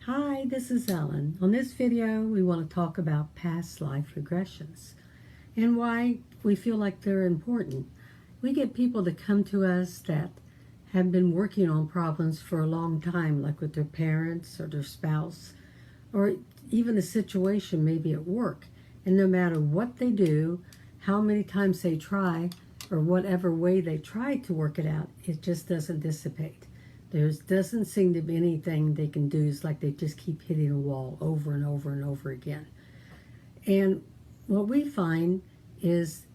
Hi, this is Ellen. On this video, we want to talk about past life regressions and why we feel like they're important. We get people to come to us that have been working on problems for a long time, like with their parents or their spouse, or even a situation maybe at work. And no matter what they do, how many times they try, or whatever way they try to work it out, it just doesn't dissipate. There doesn't seem to be anything they can do. It's like they just keep hitting a wall over and over and over again. And what we find is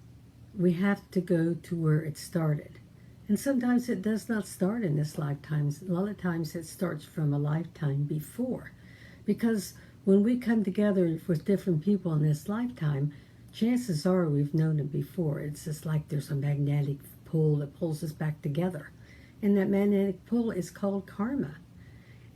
we have to go to where it started. And sometimes it does not start in this lifetime. A lot of times it starts from a lifetime before. Because when we come together with different people in this lifetime, chances are we've known them before. It's just like there's a magnetic pull that pulls us back together. And that magnetic pull is called karma.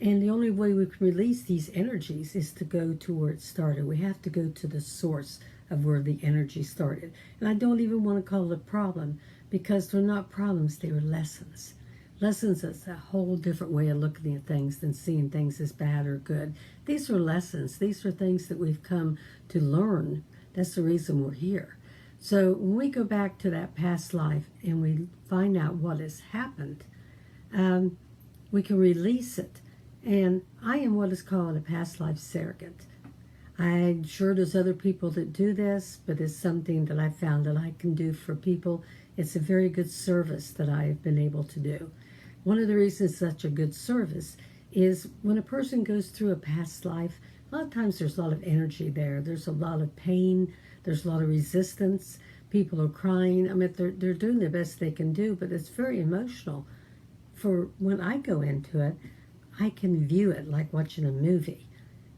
And the only way we can release these energies is to go to where it started. We have to go to the source of where the energy started. And I don't even want to call it a problem, because they're not problems, they are lessons. Lessons is a whole different way of looking at things than seeing things as bad or good. These are lessons. These are things that we've come to learn. That's the reason we're here. So when we go back to that past life and we find out what has happened, we can release it. And I am what is called a past life surrogate. I'm sure there's other people that do this, but it's something that I found that I can do for people. It's a very good service that I have been able to do. One of the reasons it's such a good service is when a person goes through a past life, a lot of times there's a lot of energy there. There's a lot of pain. There's a lot of resistance. People are crying. I mean, they're doing the best they can do, but it's very emotional. For when I go into it, I can view it like watching a movie.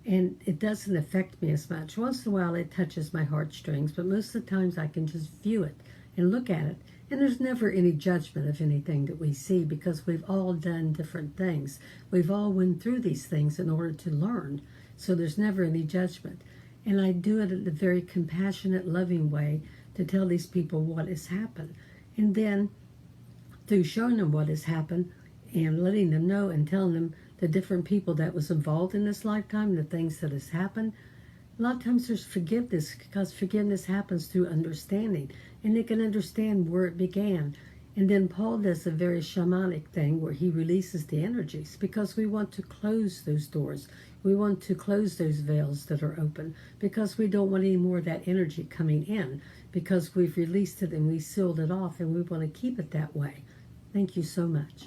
And it doesn't affect me as much. Once in a while it touches my heartstrings, but most of the times I can just view it and look at it. And there's never any judgment of anything that we see, because we've all done different things. We've all went through these things in order to learn. So there's never any judgment. And I do it in a very compassionate, loving way to tell these people what has happened. And then through showing them what has happened and letting them know and telling them the different people that was involved in this lifetime, the things that has happened, a lot of times there's forgiveness, because forgiveness happens through understanding, and they can understand where it began. And then Paul does a very shamanic thing where he releases the energies, because we want to close those doors. We want to close those veils that are open, because we don't want any more of that energy coming in, because we've released it and we sealed it off, and we want to keep it that way. Thank you so much.